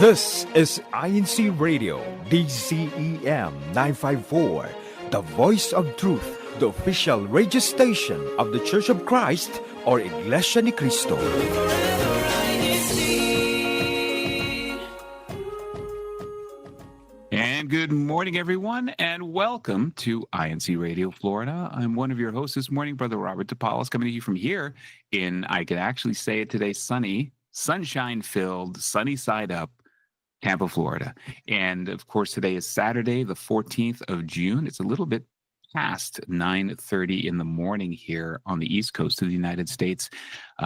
This is INCRadio, DCEM 954, the voice of truth, the official radio station of the Church of Christ, or Iglesianicristo. And good morning, everyone, and welcome to INC Radio Florida. I'm one of your hosts this morning, Brother Robert Pitfalls, coming to you from here in, I can actually say it today, sunny, sunshine-filled, sunny side up, Tampa, Florida. And of course, today is Saturday, the 14th of June. It's a little bit past 9:30 in the morning here on the East Coast of the United States,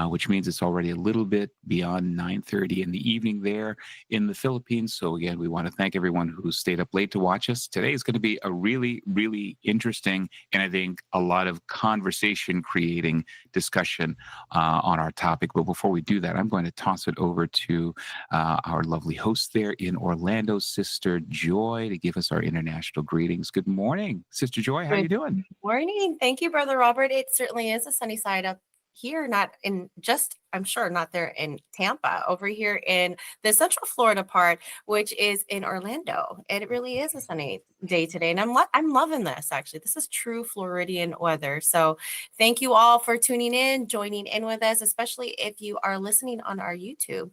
which means it's already a little bit beyond 9:30 in the evening there in the Philippines. So again, we want to thank everyone who stayed up late to watch us. Today is going to be a really, really interesting and I think a lot of conversation creating discussion on our topic. But before we do that, I'm going to toss it over to our lovely host there in Orlando, Sister Joy, to give us our international greetings. Good morning, Sister Joy. How are you doing? Morning. Thank you, Brother Robert. It certainly is a sunny side up here, not in just, I'm sure, not there in Tampa, over here in the Central Florida part, which is in Orlando. And it really is a sunny day today. And I'm loving this, actually. This is true Floridian weather. So thank you all for tuning in, joining in with us, especially if you are listening on our YouTube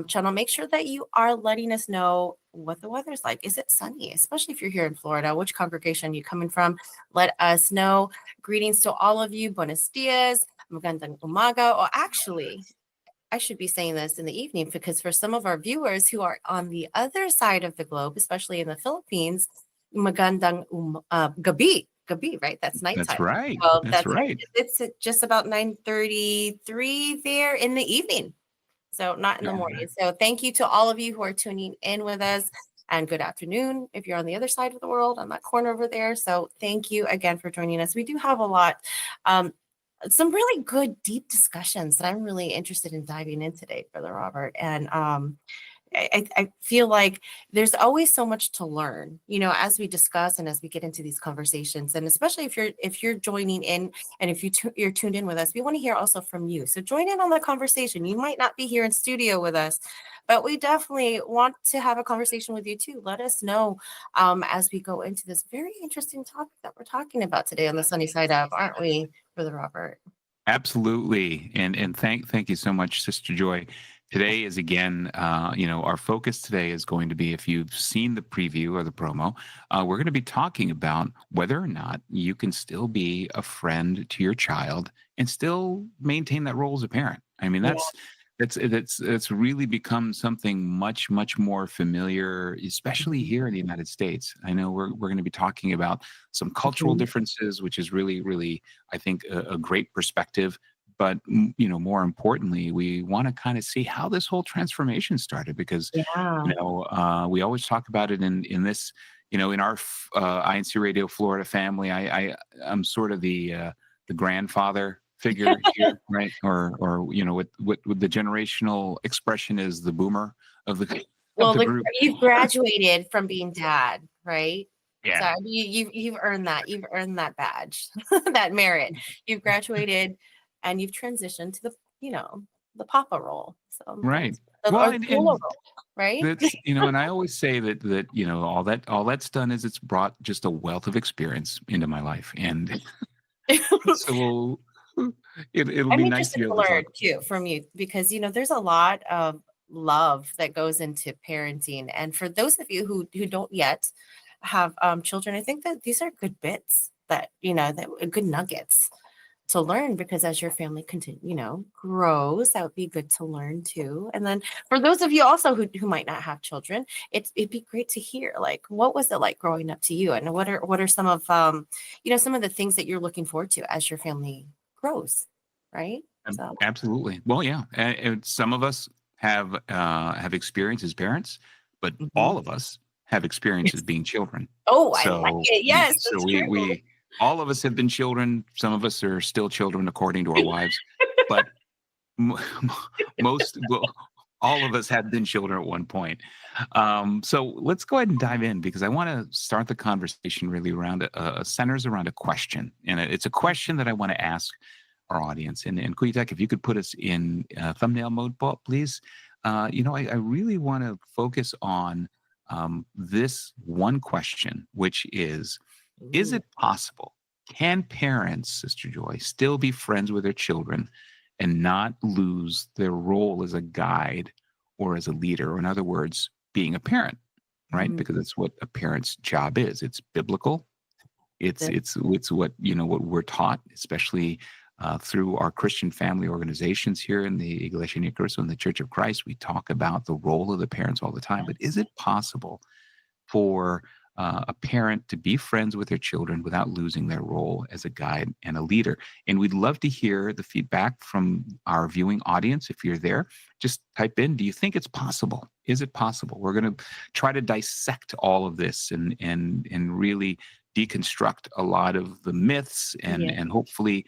channel. Make sure that you are letting us know what the weather's like. Is it sunny? Especially if you're here in Florida, which congregation you coming from? Let us know. Greetings to all of you. Buenos dias. Magandang umaga. Or actually, I should be saying this in the evening because for some of our viewers who are on the other side of the globe, especially in the Philippines, magandang gabi. Gabi, right? That's nighttime. That's right. Well, that's right. It's just about 9:33 there in the evening. So not in the morning. So thank you to all of you who are tuning in with us, and good afternoon if you're on the other side of the world, on that corner over there. So thank you again for joining us. We do have a lot, some really good, deep discussions that I'm really interested in diving in today, Brother Robert. And I feel like there's always so much to learn, as we discuss and as we get into these conversations. And especially if you're joining in and if you're tuned in with us, we want to hear also from you. So join in on the conversation. You might not be here in studio with us, but we definitely want to have a conversation with you too. Let us know as we go into this very interesting topic that we're talking about today on the Sunny Side Up, aren't we, Brother Robert? Absolutely. And thank you so much, Sister Joy. Today is again, our focus today is going to be, if you've seen the preview or the promo, we're going to be talking about whether or not you can still be a friend to your child and still maintain that role as a parent. I mean, that's really become something much, much more familiar, especially here in the United States. I know we're going to be talking about some cultural differences, which is really, really, I think, a great perspective. But, more importantly, we want to kind of see how this whole transformation started, because, we always talk about it in this, in our INC Radio Florida family. I'm sort of the grandfather figure here, right? Or what the generational expression is, the boomer of the group. You've graduated from being dad, right? Yeah. So you've earned that. You've earned that badge, that merit. You've graduated. And you've transitioned to the papa role. So right. Role, right. That's, and I always say that all that's done is it's brought just a wealth of experience into my life, and so it'll be nice to learn too from you, because there's a lot of love that goes into parenting, and for those of you who don't yet have children, I think that these are good bits that that good nuggets to learn, because as your family grows, that would be good to learn too. And then for those of you also who might not have children, it'd be great to hear, like, what was it like growing up to you, and what are some of some of the things that you're looking forward to as your family grows, right? So. Absolutely. Well, yeah, and some of us have experience as parents, but all of us have experience as being children. Oh, so, I like it. Yes. So we all of us have been children. Some of us are still children, according to our wives, but all of us have been children at one point. So let's go ahead and dive in, because I want to start the conversation really around centers around a question, and it's a question that I want to ask our audience. And Kuitek, if you could put us in thumbnail mode, please. I really want to focus on this one question, which is Ooh, it possible? Can parents, Sister Joy, still be friends with their children and not lose their role as a guide or as a leader? Or in other words, being a parent, right? mm, Because it's what a parent's job is. It's biblical. It's that- it's what what we're taught, especially through our Christian family organizations here in the Iglesianicristo in the Church of Christ. We talk about the role of the parents all the time. But is it possible for a parent to be friends with their children without losing their role as a guide and a leader? And we'd love to hear the feedback from our viewing audience. If you're there, just type in, do you think it's possible? Is it possible? We're going to try to dissect all of this and really deconstruct a lot of the myths yeah. and hopefully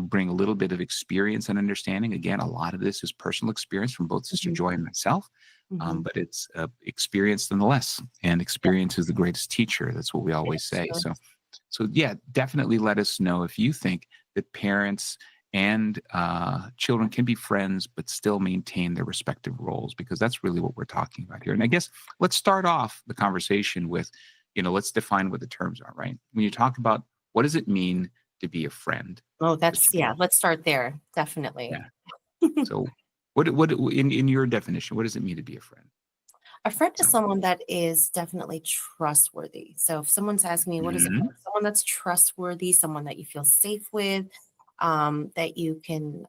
bring a little bit of experience and understanding. Again, a lot of this is personal experience from both Sister Mhm, Joy and myself. mhm. But it's experience nonetheless, and Yeah, experience is the greatest teacher. That's what we always it's say. true. So yeah, definitely let us know if you think that parents and children can be friends but still maintain their respective roles, because that's really what we're talking about here. And I guess let's start off the conversation with, let's define what the terms are, right? When you talk about what does it mean to be a friend, Oh, Sister yeah. Joy? Let's start there. Definitely. Yeah. So what in your definition, what does it mean to be a friend? A friend is So. someone that is definitely trustworthy. So if someone's asking me, what is a friend? Mhm. Someone that's trustworthy, someone that you feel safe with, that you can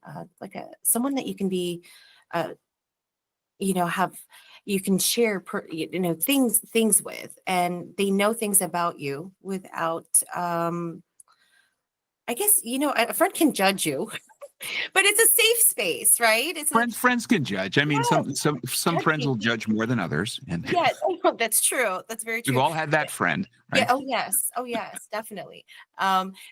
someone that you can be, uh, have you can share things with, and they know things about you without. I guess a friend can judge you, but it's a safe space, right? It's a Friends can judge. I mean, yes, some friends judging. will judge more than others, and Yes, that's true. That's very we've true. all had that friend, Yeah. right? Oh yes. Oh yes. Definitely.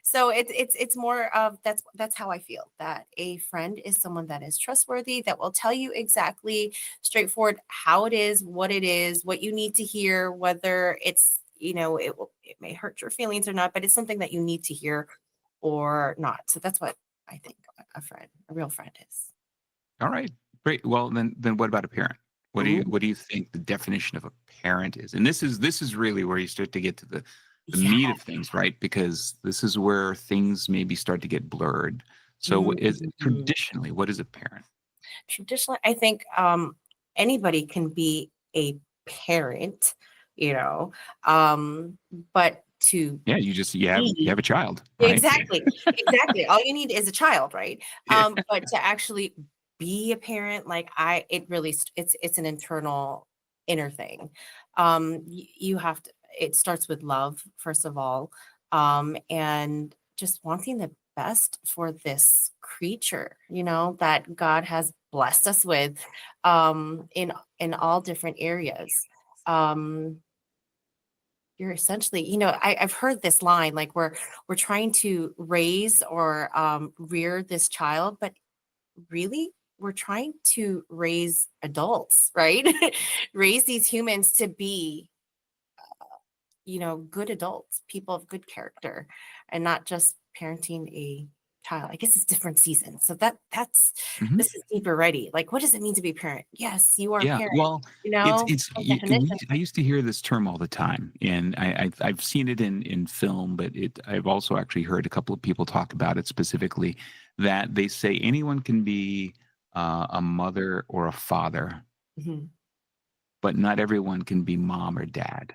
So it's more of that's how I feel, that a friend is someone that is trustworthy, that will tell you exactly straightforward how it is, what you need to hear, whether it's it may hurt your feelings or not, but it's something that you need to hear or not. So that's what I think a real friend is. All right, great. Well, then what about a parent? Ooh, What do you think the definition of a parent is? And this is really where you start to get to the yeah. meat of things, right? Because this is where things maybe start to get blurred. So, Mhm. traditionally, what is a parent? Traditionally, I think anybody can be a parent, you know, um, but to Yeah, you have be a child, right? exactly. All you need is a child, right? Yeah. But to actually be a parent, it really it's an inner thing. You have to. It starts with love, first of all, and just wanting the best for this creature, that God has blessed us with, in all different areas. Um, you're essentially, I've heard this line, like we're trying to raise or rear this child, but really we're trying to raise adults, right? Raise these humans to be, good adults, people of good character, and not just parenting a child. I guess it's different seasons. So that's Mhm. this is deeper already. Like, what does it mean to be a parent? Yes, you are a Yeah, parent, well, it's by definition. I used to hear this term all the time, and I've seen it in film, but I've also actually heard a couple of people talk about it specifically, that they say anyone can be a mother or a father, Mhm. but not everyone can be mom or dad.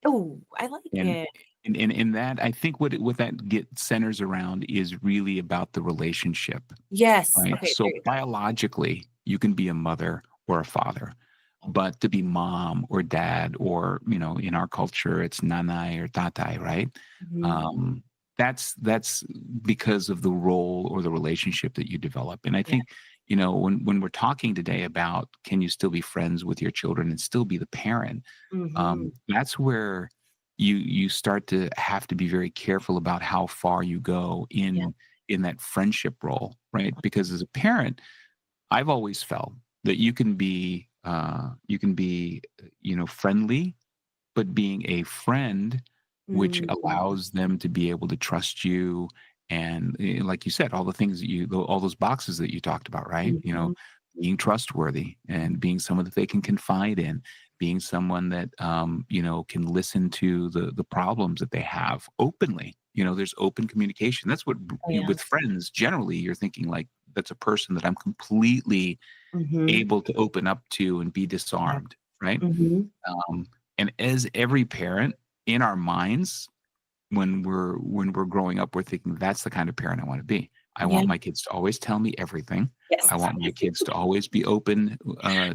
Oh, I like And it. in that, I think what that get centers around is really about the relationship, Yes. right? Okay, there So you go. biologically, you can be a mother or a father, but to be mom or dad, or in our culture, it's nanay or tatay, right? Mhm. Um, that's because of the role or the relationship that you develop. And I Yeah. think when we're talking today about can you still be friends with your children and still be the parent, Mhm. that's where you start to have to be very careful about how far you go Yeah. in that friendship role, right? Because as a parent, I've always felt that you can be friendly, but being a friend, which Mhm. allows them to be able to trust you And like you said, all the things that all those boxes that you talked about, right? Mhm. Being trustworthy and being someone that they can confide in, being someone that can listen to the problems that they have openly. There's open communication. That's what Oh, yeah. with friends generally you're thinking like that's a person that I'm completely Mhm. able to open up to and be Yeah. disarmed, right? Mhm. Um, and as every parent in our minds, when we're growing up, we're thinking that's the kind of parent I want to be. I Yeah. want my kids to always tell me everything. Yes. I want my kids to always be open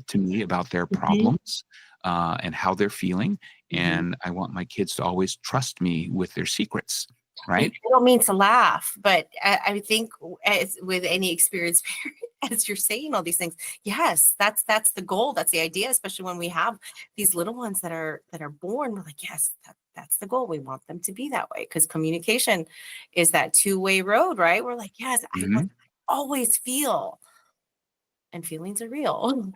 to me about their Mhm. problems and how they're feeling, Mhm. and I want my kids to always trust me with their secrets. I Right? don't mean to laugh, but I think as with any experienced parent, as you're saying all these things, yes, that's the goal. That's the idea, especially when we have these little ones that are born. We're like, yes, that's the goal. We want them to be that way because communication is that two-way road, right? We're like, yes, I want Hmm. to always feel, and feelings are real.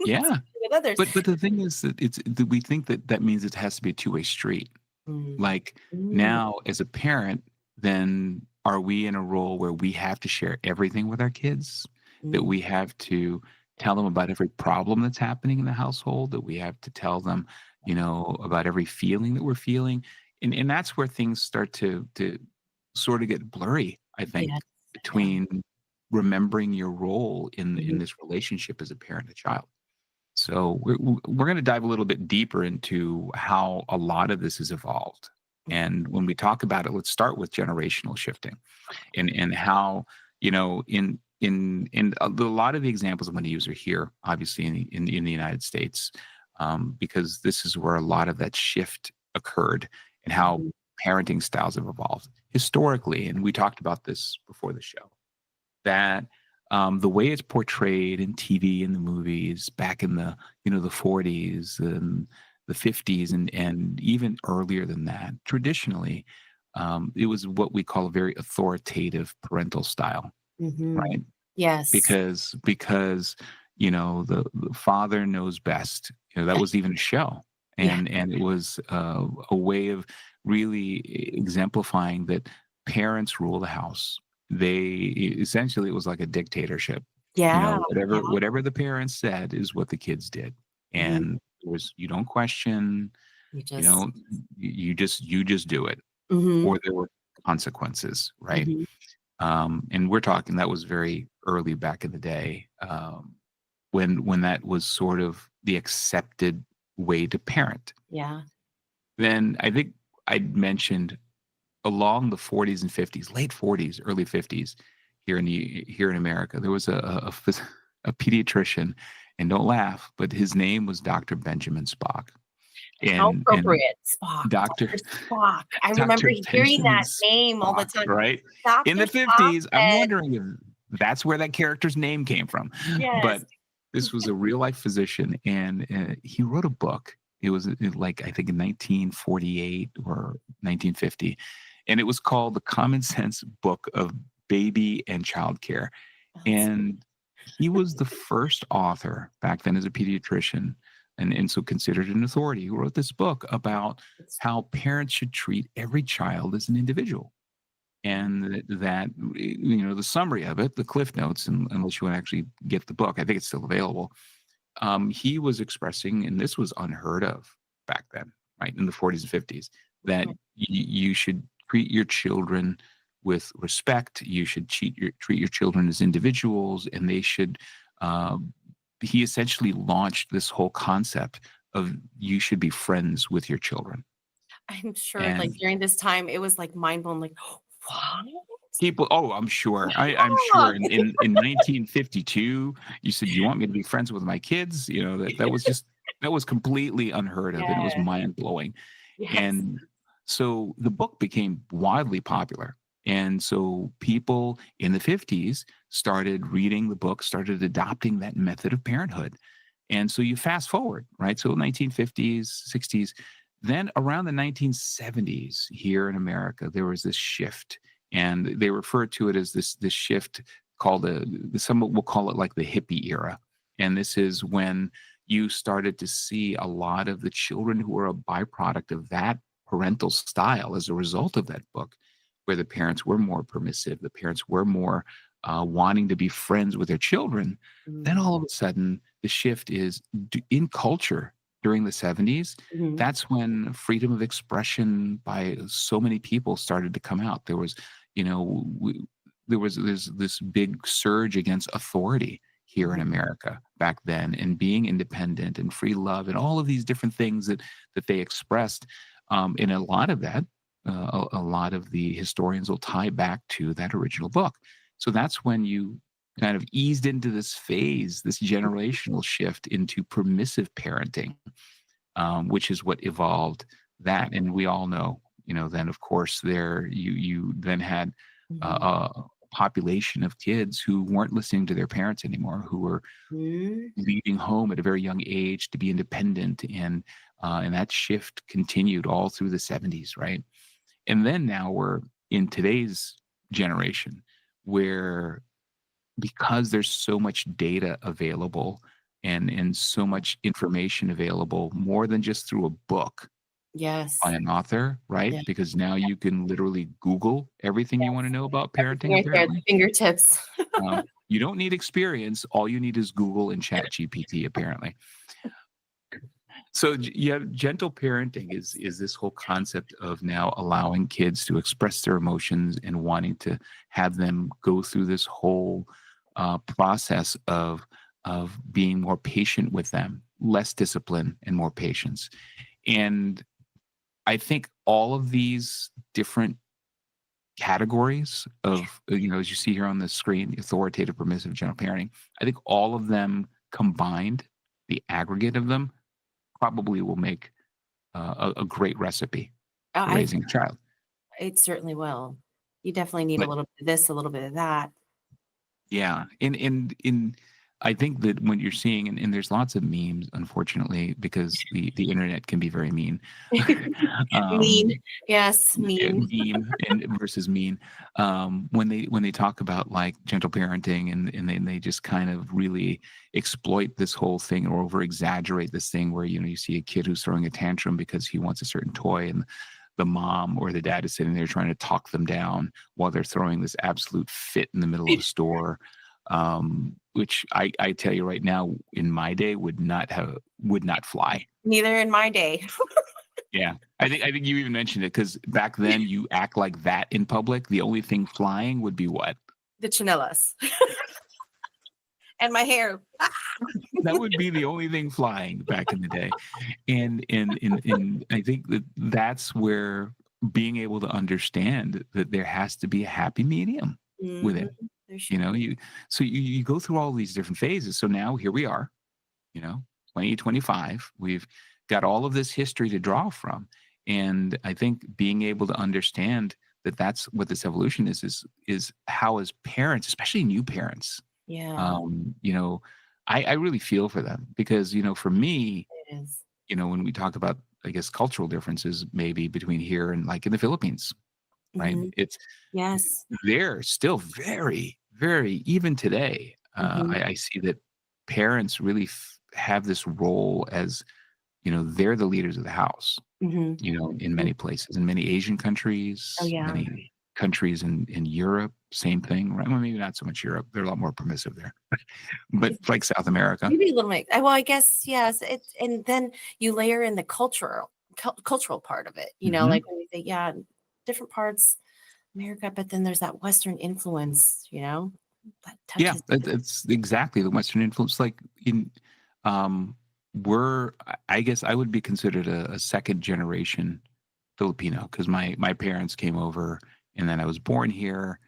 Yeah. With others. But the thing is that that we think that that means it has to be a two-way street. Mm, Like mm, now as a parent, then are we in a role where we have to share everything with our kids? That mm. we have to tell them about every problem that's happening in the household, that we have to tell them, about every feeling that we're feeling. And that's where things start to sort of get blurry, I think, Yes. Yeah. between remembering your role in Mhm. this relationship as a parent and child. So we're going to dive a little bit deeper into how a lot of this has evolved. And when we talk about it, let's start with generational shifting and how in a lot of the examples I'm going to use are here, obviously in the United States, because this is where a lot of that shift occurred and how Mhm. parenting styles have evolved historically. And we talked about this before the show that the way it's portrayed in TV and the movies back in the 40s and the 50s and even earlier than that, traditionally, it was what we call a very authoritative parental style, Mhm. right? Yes. Because the father knows best. That was even a show, Yeah. and it was a way of really exemplifying that parents rule the house. Essentially it was like a dictatorship. Yeah. Yeah. Whatever the parents said is what the kids did, Mhm. and it was you don't question, You you just know, you just do it, mhm. or there were consequences, right? Mhm. And we're talking that was very early back in the day, when that was sort of the accepted way to parent. Yeah. Then I think I'd mentioned along the 40s and 50s, late 40s, early 50s, here in America, there was a pediatrician, and don't laugh, but his name was Dr. Benjamin Spock, How and appropriate. Spock, Doctor Dr. Spock. I remember Dr. hearing Benjamin that name all the Spock, time. right? In Dr. the Spock 50s, I'm said wondering if that's where that character's name came from. yes. But this was a real life physician, and he wrote a book. It was like, I think in 1948 or 1950, and it was called The Common Sense Book of Baby and Child Care. That's And he was the first author back then as a pediatrician, and so considered an authority, who wrote this book about it's how parents should treat every child as an individual. And that, the summary of it, the cliff notes, and unless you want to actually get the book, I think it's still available. He was expressing, and this was unheard of back then, right, in the 40s and 50s, that you should treat your children with respect. You should treat your children as individuals, and they should. Uh, he essentially launched this whole concept of you should be friends with your children. I'm sure like And during this time it was like mind blown, like, what? people, oh, I'm sure. I'm Yeah. sure in 1952, you said, "You want me to be friends with my kids?" That was completely unheard of, and it was Yes. mind-blowing. Yes. And so the book became widely popular. And so people in the 50s started reading the book, started adopting that method of parenthood. And so you fast forward, right? So 1950s, 60s, then around the 1970s here in America, there was this shift, and they refer to it as this shift called some will call it like the hippie era. And this is when you started to see a lot of the children who were a byproduct of that parental style as a result of that book where the parents were more permissive, the parents were more wanting to be friends with their children, then all of a sudden the shift is in culture during the 70s. Mhm. That's when freedom of expression by so many people started to come out. There was, you know, there's this big surge against authority here in Mhm. America back then, and being independent and free love and all of these different things that they expressed. And a lot of that, a lot of the historians will tie back to that original book. So that's when you kind of eased into this phase, this generational shift into permissive parenting, which is what evolved that. And we all know, then of course there you then had Mhm. a population of kids who weren't listening to their parents anymore, who were Mhm. leaving home at a very young age to be independent, and that shift continued all through the 70s, right? And then now we're in today's generation where, because there's so much data available and so much information available, more than just through a book by Yes. an author, right? Yeah. Because now you can literally Google everything you want to Yes. know about Everything parenting, right there at the apparently. fingertips. You don't need experience. All you need is Google and Chat GPT, apparently. So yeah, gentle parenting is this whole concept of now allowing kids to express their emotions and wanting to have them go through this whole process of being more patient with them, less discipline and more patience. And I think all of these different categories of, as you see here on the screen, authoritative, permissive, gentle parenting, I think all of them combined, the aggregate of them, probably will make a great recipe for I raising a child. It certainly will. You definitely need a But little bit of this, a little bit of that. yeah, in I think that when you're seeing, and there's lots of memes, unfortunately, because the internet can be very mean. Mean. um, Yes, mean. Meme and versus mean. When they talk about like gentle parenting, and they just kind of really exploit this whole thing or over exaggerate this thing where you see a kid who's throwing a tantrum because he wants a certain toy, and the mom or the dad is sitting there trying to talk them down while they're throwing this absolute fit in the middle of a store. Which I tell you right now, in my day would not fly. Neither in my day. Yeah. I think you even mentioned it, because back then you act like that in public, the only thing flying would be what? The chinellas. And my hair. That would be the only thing flying back in the day. And I think that's where being able to understand that there has to be a happy medium with Mhm. it. There should You know, be. you go through all these different phases. So now here we are, you know, 2025. We've got all of this history to draw from. And I think being able to understand that that's what this evolution is how, as parents, especially new parents, Yeah, um, you know, I really feel for them, because, for me, it is. when we talk about, I guess, cultural differences maybe between here and like in the Philippines, right? Mhm. It's Yes. they're still very, very, even today, Mhm. I see that parents really have this role as, they're the leaders of the house, Mhm. in Mhm. many places, in many Asian Oh, countries, yeah. many countries in Europe, same thing, right? Well, maybe not so much Europe. They're a lot more permissive there, but like South America. Maybe a little mix. Well, I guess yes. And then you layer in the cultural part of it. Hmm. Like when we say, yeah, different parts America, but then there's that Western influence. That Yeah, touches. it's exactly the Western influence. Like um, I guess I would be considered a second generation Filipino, because my parents came over, and then I was born here.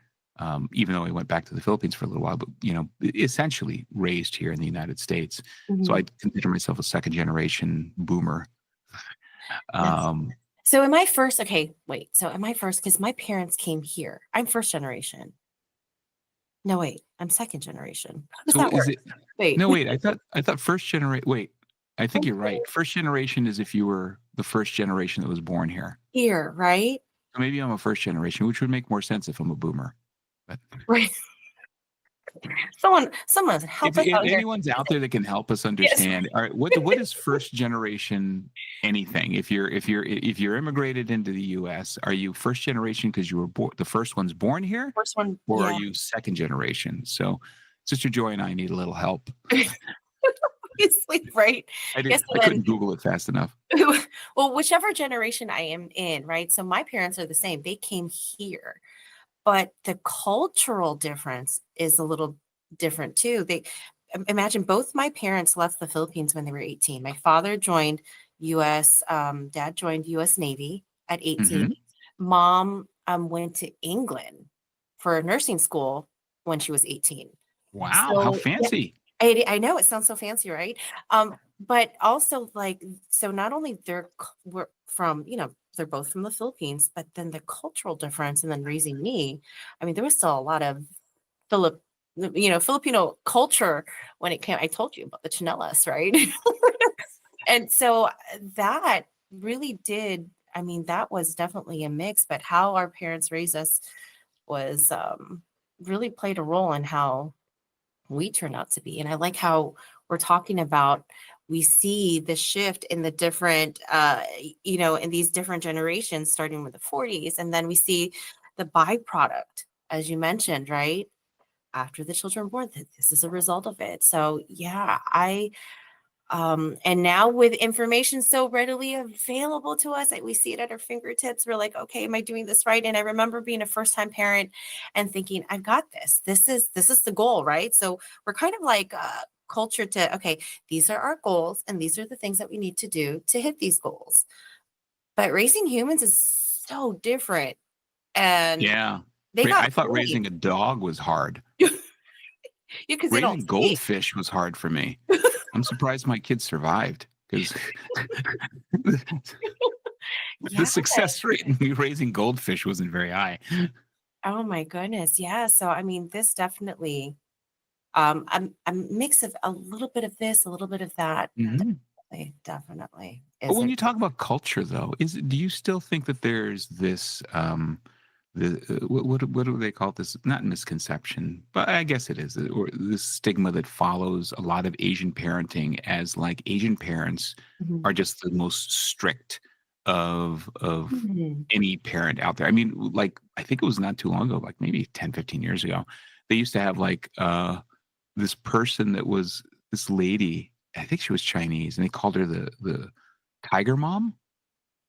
Even though I went back to the Philippines for a little while, but essentially raised here in the United States. So Mhm. I consider myself a second generation boomer. Yes. Um, So am I first? Okay, wait. So am I first? Because my parents came here. I'm first generation. No, wait. I'm second generation. How does so that is work? it? Wait. No, wait. I thought first generation. Wait, I think you're right. First generation is if you were the first generation that was born here. Here, right? So maybe I'm a first generation, which would make more sense if I'm a boomer. But Right. Someone help us If out here. anyone's out there that can help us Yes. understand, all right, what is first generation anything? If you're immigrated into the U.S., are you first generation because you were the first one's born here, First one, or are yeah. you second generation? So, Sister Joy and I need a little help. Obviously, right? Yes, I couldn't Google it fast enough. well, whichever generation I am in, right? So my parents are the same. They came here, but the cultural difference is a little different too. Imagine both my parents left the Philippines when they were 18. My father joined U.S. Dad joined U.S. Navy at 18. Hmm. Mom went to England for nursing school when she was 18. Wow, how So yeah, fancy! I know it sounds so fancy, right? But also like, so not only we're from, they're both from the Philippines, but then the cultural difference and then raising me, I mean, there was still a lot of Philip, Filipino culture when it came. I told you about the chanelas, right? And so that really did, I mean, that was definitely a mix, but how our parents raised us was really played a role in how we turn out to be. And I like how we're talking about, we see the shift in the different, in these different generations, starting with the 40s. And then we see the byproduct, as you mentioned, right? After the children are born, this is a result of it. So yeah, and now with information so readily available to us, like we see it at our fingertips, we're like, okay, am I doing this right? And I remember being a first-time parent and thinking, I've got this. This is the goal, right? So we're kind of like culture to, okay, these are our goals and these are the things that we need to do to hit these goals. But raising humans is so different. And Yeah, they got I thought really, raising a dog was hard. because they don't Raising speak. goldfish was hard for me. I'm surprised my kids survived because the Yeah. success rate in me raising goldfish wasn't very high. Oh my goodness. Yeah. So I mean, this definitely a mix of a little bit of this, a little bit of that. Mhm. Definitely But is when a you talk about culture, though, do you still think that there's this what do they call this? Not misconception, but I guess it is, or this stigma that follows a lot of Asian parenting, as like Asian parents Mhm. are just the most strict of Mhm. any parent out there. I mean, like I think it was not too long ago, like maybe 10, 15 years ago, they used to have like this person that was this lady. I think she was Chinese, and they called her the Tiger Mom,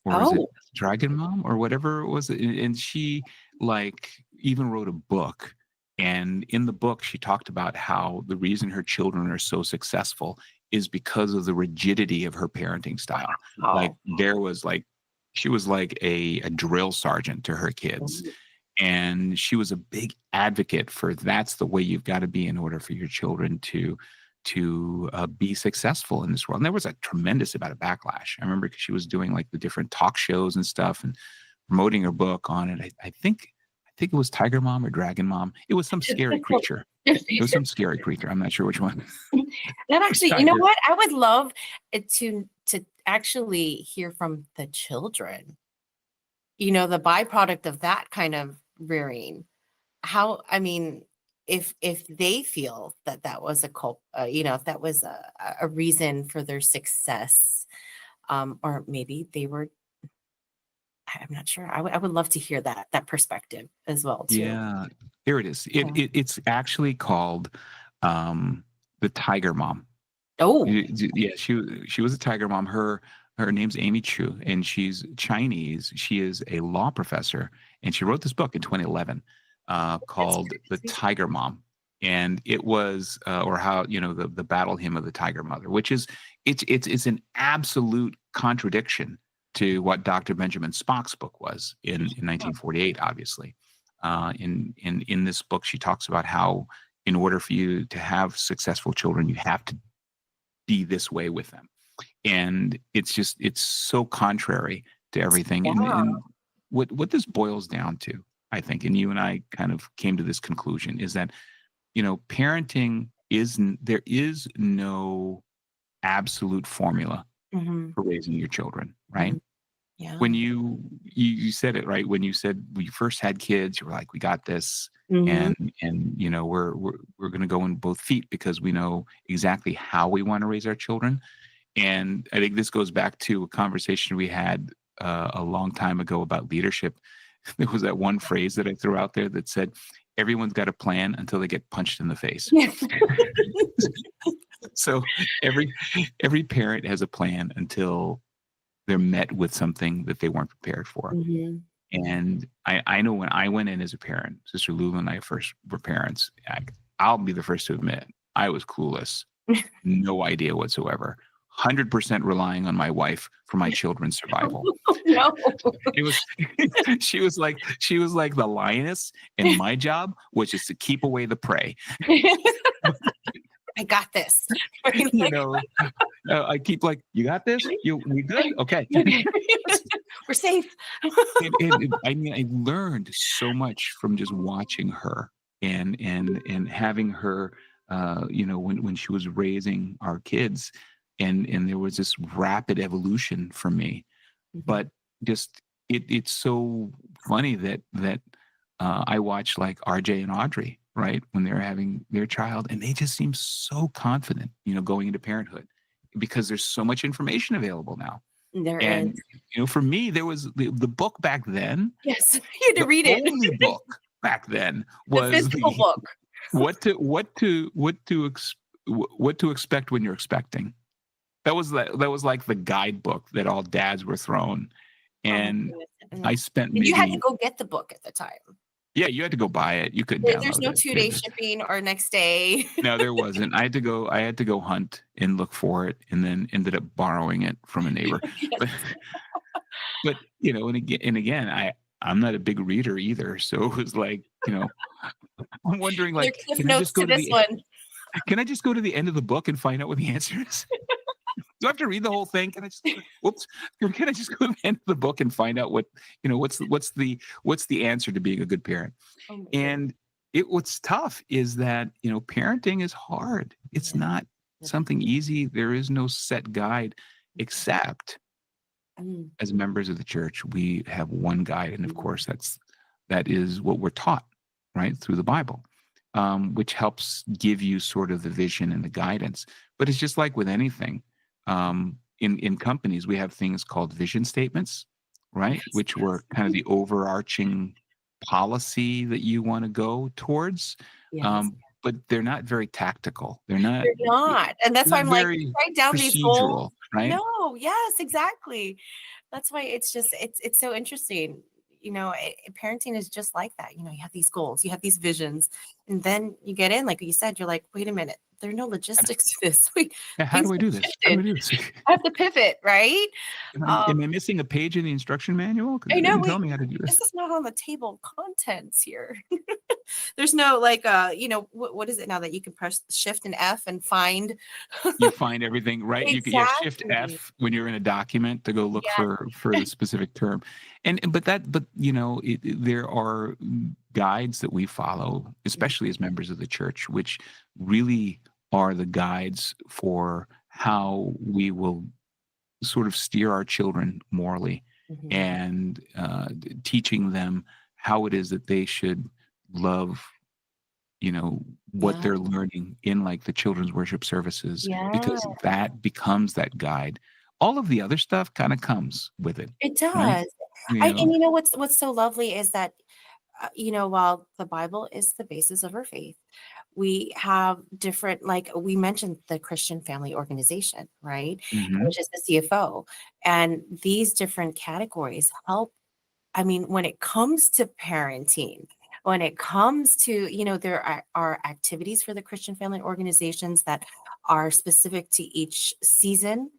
or is it Oh, Dragon Mom, or whatever it was? And she like even wrote a book. And in the book, she talked about how the reason her children are so successful is because of the rigidity of her parenting style. Like wow. she was like a drill sergeant to her kids. Mhm. And she was a big advocate for that's the way you've got to be in order for your children to be successful in this world. And there was a tremendous amount of backlash. I remember 'cause she was doing like the different talk shows and stuff and promoting her book on it. I think it was Tiger Mom or Dragon Mom. It was some scary creature. It was some scary creature. I'm not sure which one. That actually, you know Tiger. what? I would love it to actually hear from the children. The byproduct of that kind of rearing. How, I mean, if they feel that that was a if that was a reason for their success, or maybe they were, I'm not sure. I would love to hear that perspective as well too. Yeah, here it is. Yeah. It's actually called um, the Tiger Mom. Oh, Yeah, she was a Tiger Mom. Her name's Amy Chu, and she's Chinese. She is a law professor, and she wrote this book in 2011 that's called The crazy. Tiger Mom. And it was, or how the battle hymn of the Tiger Mother, which is it's an absolute contradiction to what Dr. Benjamin Spock's book was in 1948. Obviously, in this book, she talks about how in order for you to have successful children, you have to be this way with them. And it's so contrary to everything. Yeah. And what this boils down to, I think, and you and I kind of came to this conclusion, is that, parenting there is no absolute formula Hmm. for raising your children, right? Hmm. Yeah. When you said it right, when you said when you first had kids, you were like, we got this. Mhm. And we're going to go in both feet because we know exactly how we want to raise our children. And I think this goes back to a conversation we had a long time ago about leadership. There was that one phrase that I threw out there that said, everyone's got a plan until they get punched in the face. Yeah. So every parent has a plan until they're met with something that they weren't prepared for. Mhm. And I know when I went in as a parent, Sister Lulu and I first were parents, I'll be the first to admit, I was clueless. No idea whatsoever. 100% relying on my wife for my children's survival. No. It was she was like the lioness, and my job was just to keep away the prey. I got this. You know, I keep like, you got this? We good? Okay. We're safe. I mean, I learned so much from just watching her and having her, when she was raising our kids, and there was this rapid evolution for me. But just it's so funny that I watch like RJ and Audrey, right, when they're having their child, and they just seem so confident, going into parenthood because there's so much information available now. There And is. for me, there was the book back then. Yes, you had to The read it. only book back then The was physical book. what to expect when you're expecting. That was like the guidebook that all dads were thrown. Oh my And goodness. I spent And you had to maybe go get the book at the time. yeah, you had to go buy it. You couldn't There's download no it. 2-day shipping or next day. No, there wasn't. I had to go hunt and look for it, and then ended up borrowing it from a neighbor. Yes. But and again, I'm not a big reader either. So it was like, I'm wondering, There are like, cliff can I notes just go to to this the one. can I just go to the end of the book and find out what the answer is? Do I have to read the whole thing? Can I just whoops? Can I just go to the end of the book and find out what's the answer to being a good parent? Oh my goodness. And what's tough is that parenting is hard. It's Yeah. not something easy. There is no set guide, except Mm. as members of the church, we have one guide, and of course, that is what we're taught, right, through the Bible, which helps give you sort of the vision and the guidance. But it's just like with anything. In companies, we have things called vision statements, right, Yes. which were kind of the overarching policy that you want to go towards. Yes. But they're not very tactical. They're not They're not. And that's why not I'm like, very write down these procedural, goals. right? No, yes, exactly. That's why it's so interesting. Parenting is just like that. You have these goals, you have these visions, and then you get in, like you said, you're like, wait a minute, there are no logistics to this. How Things do I have do this? How do I shifted. do this? I have to pivot, right? Am I missing a page in the instruction manual? Because I it know. didn't tell Wait, me how to do this this. is not on the table of contents here. There's no like, what is it now that you can press Shift and F and find? You find everything, right? You can Shift Exactly. F when you're in a document to go look Yes. for the specific term. But there are guides that we follow, especially as members of the church, which really are the guides for how we will sort of steer our children morally, Mhm. and teaching them how it is that they should love what Yeah. they're learning in like the children's worship services, Yeah. because that becomes that guide. All of the other stuff kind of comes with it, It right? does. You I know, and what's so lovely is that, while the Bible is the basis of our faith, we have different, like we mentioned, the Christian Family Organization, right? mhm. Which is the CFO. And these different categories help. I mean, when it comes to parenting, when it comes to, there are activities for the Christian Family Organizations that are specific to each season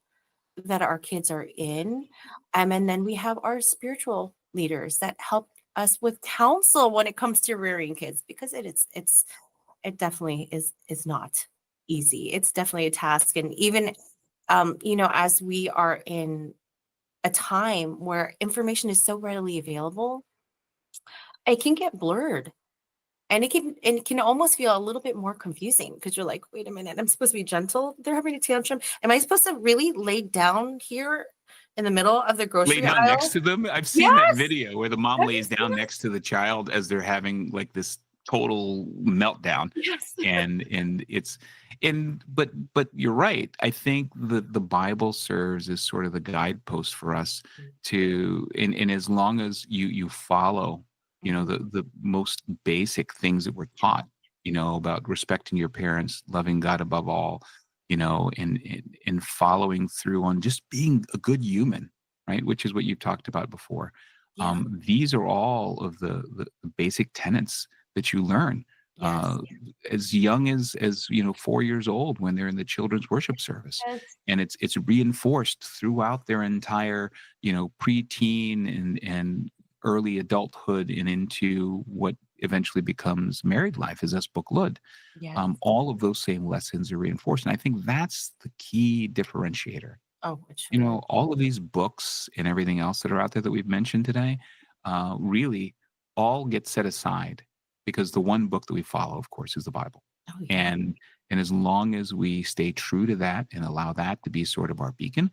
that our kids are in. And then we have our spiritual leaders that help us with counsel when it comes to rearing kids, because it definitely is not easy. It's definitely a task. And even as we are in a time where information is so readily available, it can get blurred. And it can almost feel a little bit more confusing, because you're like, wait a minute, I'm supposed to be gentle. They're having a tantrum. Am I supposed to really lay down here in the middle of the Lay grocery down next aisle. to them. I've seen that Yes. video where the mom Have you lays seen down that? next to the child as they're having like this total meltdown. Yes. And it's but you're right. I think the Bible serves as sort of the guidepost for us to and as long as you follow, the most basic things that we're taught, about respecting your parents, loving God above all, and following through on just being a good human, right? Which is what you've talked about before. Yeah. These are all of the basic tenets that you learn Yes. as young as 4 years old when they're in the children's worship service, Yes. and it's reinforced throughout their entire preteen and early adulthood and into what eventually becomes married life as us book lud. Yes. All of those same lessons are reinforced. And I think that's the key differentiator. Oh, it sure is. All of these books and everything else that are out there that we've mentioned today, really all get set aside because the one book that we follow, of course, is the Bible. Oh, yeah. And as long as we stay true to that and allow that to be sort of our beacon,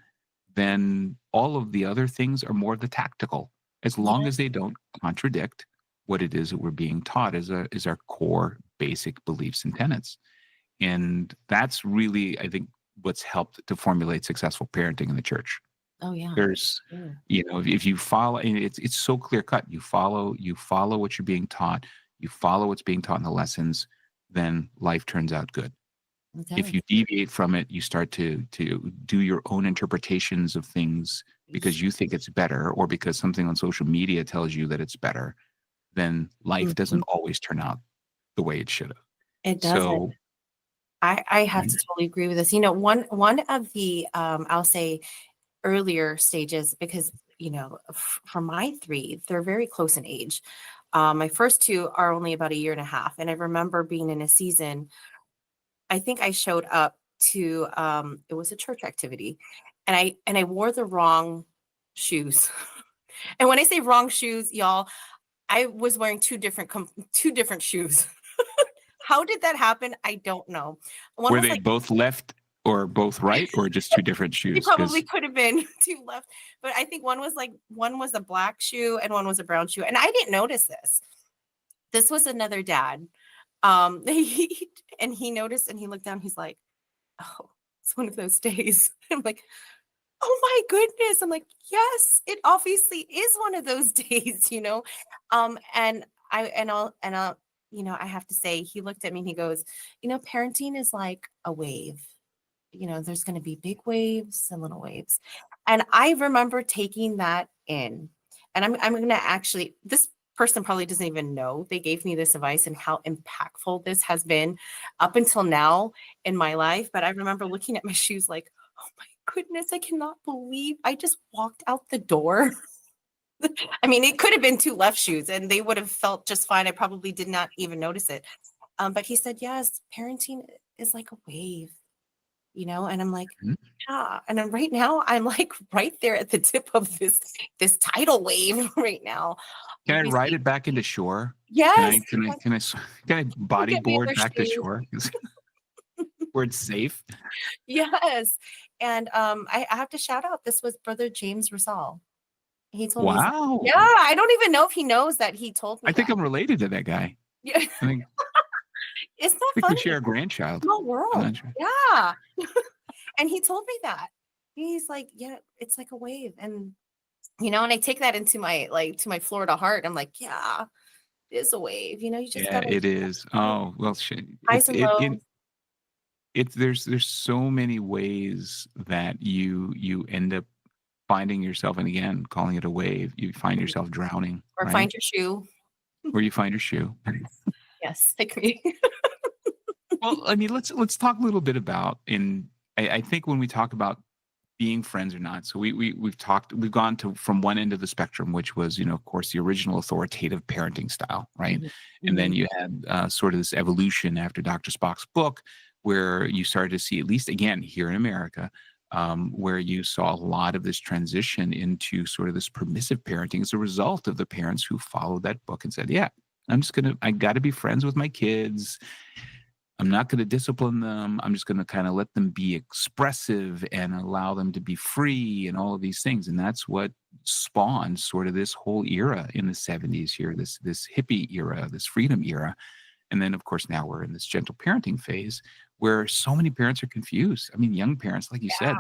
then all of the other things are more of the tactical, as long as Yes. they don't contradict what it is that we're being taught as our core basic beliefs and tenets. And that's really, I think, what's helped to formulate successful parenting in the church. Oh, yeah. There's, Sure. if you follow, and it's so clear cut. You follow what you're being taught. You follow what's being taught in the lessons. Then life turns out good. It If does. you deviate from it, you start to do your own interpretations of things because you think it's better, or because something on social media tells you that it's better. Then life Mhm. doesn't always turn out the way it should have. It doesn't. So, I have to totally agree with this. One of the I'll say earlier stages, because for my three, they're very close in age. My first two are only about a year and a half, and I remember being in a season. I think I showed up to it was a church activity, and I wore the wrong shoes. And when I say wrong shoes, y'all, I was wearing two different shoes. How did that happen? I don't know. One were was they like, both left or both right, or just two different they shoes? probably could have been two left, but I think one was a black shoe and one was a brown shoe, and I didn't notice this. This was another dad. He noticed, and he looked down. He's like, "Oh, it's one of those days." I'm like, "Oh my goodness!" I'm like, "Yes, it obviously is one of those days." And I'll I have to say, he looked at me and he goes, "Parenting is like a wave. There's going to be big waves and little waves." And I remember taking that in, and I'm going to actually, this person probably doesn't even know they gave me this advice and how impactful this has been up until now in my life. But I remember looking at my shoes like, "Oh my goodness, I cannot believe I just walked out the door." I mean, it could have been two left shoes and they would have felt just fine. I probably did not even notice it. But he said, "Yes, parenting is like a wave." And I'm like, Mhm. "Yeah." And then right now I'm like right there at the tip of this tidal wave right now. Can I ride Obviously, it back into shore? yes. Can I Go get me bodyboard other back to shoes. shore where it's safe? Yes. And I have to shout out, this was Brother James Rosal. He told me, he's like, Wow. yeah, I don't even know if he knows that he told me I think that. I'm related to that guy. Yeah. I think Isn't that we funny? share a grandchild. Small I'm world. not sure. Yeah. And he told me that. He's like, "Yeah, it's like a wave." And and I take that into my to my Florida heart. I'm like, "Yeah, it is a wave. You just Yeah, gotta it is. Oh, well, shit. highs and lows." There's so many ways that you end up finding yourself, and again, calling it a wave, you find yourself drowning, Or right? find your shoe. Or you find your shoe. Yes, pick me. Well, I mean, let's talk a little bit about I think when we talk about being friends or not. So we've gone to from one end of the spectrum, which was, of course, the original authoritative parenting style, right? Mhm. And then Mhm. you had sort of this evolution after Dr. Spock's book, where you started to see, at least again here in America, where you saw a lot of this transition into sort of this permissive parenting as a result of the parents who followed that book and said, "Yeah, I got to be friends with my kids." I'm not going to discipline them. I'm just going to kind of let them be expressive and allow them to be free and all of these things. And that's what spawned sort of this whole era in the 70s here, this hippie era, this freedom era. And then, of course, now we're in this gentle parenting phase where so many parents are confused. I mean, young parents, like you said,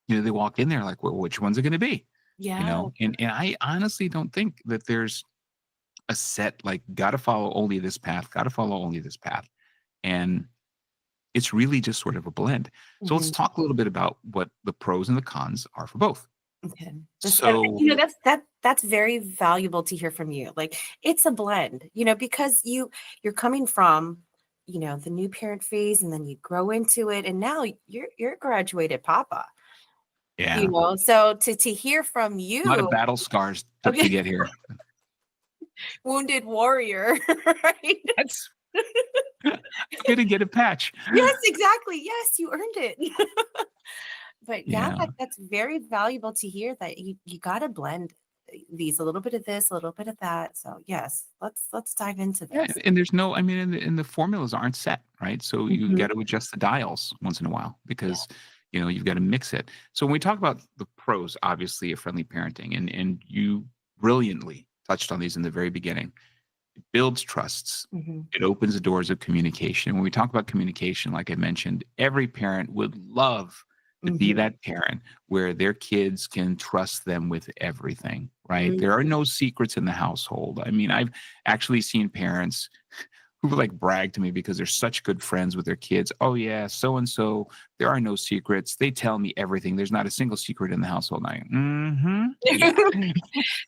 they walk in there like, well, which one's it going to be? Yeah. And I honestly don't think that there's a set, like, got to follow only this path, got to follow only this path. And it's really just sort of a blend. So let's talk a little bit about what the pros and the cons are for both. Okay. So, that's very valuable to hear from you. Like, it's a blend, because you're coming from, the new parent phase, and then you grow into it, and now you're a graduated papa. yeah, So to hear from you, a lot of battle scars to get here. Wounded warrior, right? That's I'm gonna get a patch. Yes, exactly. Yes, you earned it. But Yeah. that's very valuable to hear, that you got to blend these, a little bit of this, a little bit of that. So yes, let's dive into Yeah, this. and there's no, I mean, and the formulas aren't set, right? So you got to adjust the dials once in a while because you've got to mix it. So when we talk about the pros, obviously, of friendly parenting, and you brilliantly touched on these in the very beginning. It builds trusts. It opens the doors of communication. When we talk about communication, like I mentioned, every parent would love to be that parent where their kids can trust them with everything, right? There are no secrets in the household. I mean, I've actually seen parents who like brag to me because they're such good friends with their kids. Oh yeah, so and so. There are no secrets. They tell me everything. There's not a single secret in the household. Yeah.